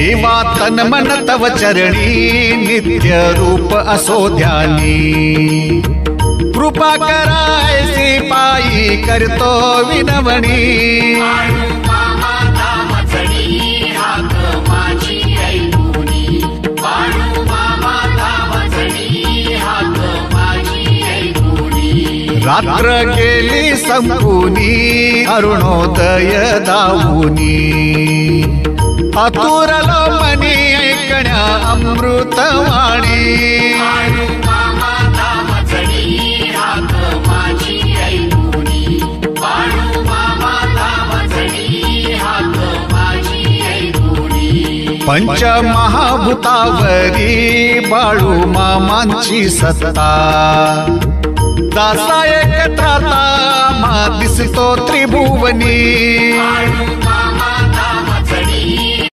देवा तन मन तव चरणी नित्य रूप असो ध्यानी कृपा करायसी पायी करतो विनवणी रात्र गेली संपूनी अरुणोदय दावूनी आतुरलो मनी ऐकण्या अमृतवाणी पंच महाभूतावरी बाळू मामांची सत्ता दासा एकत्राता मा दिसतो त्रिभुवनी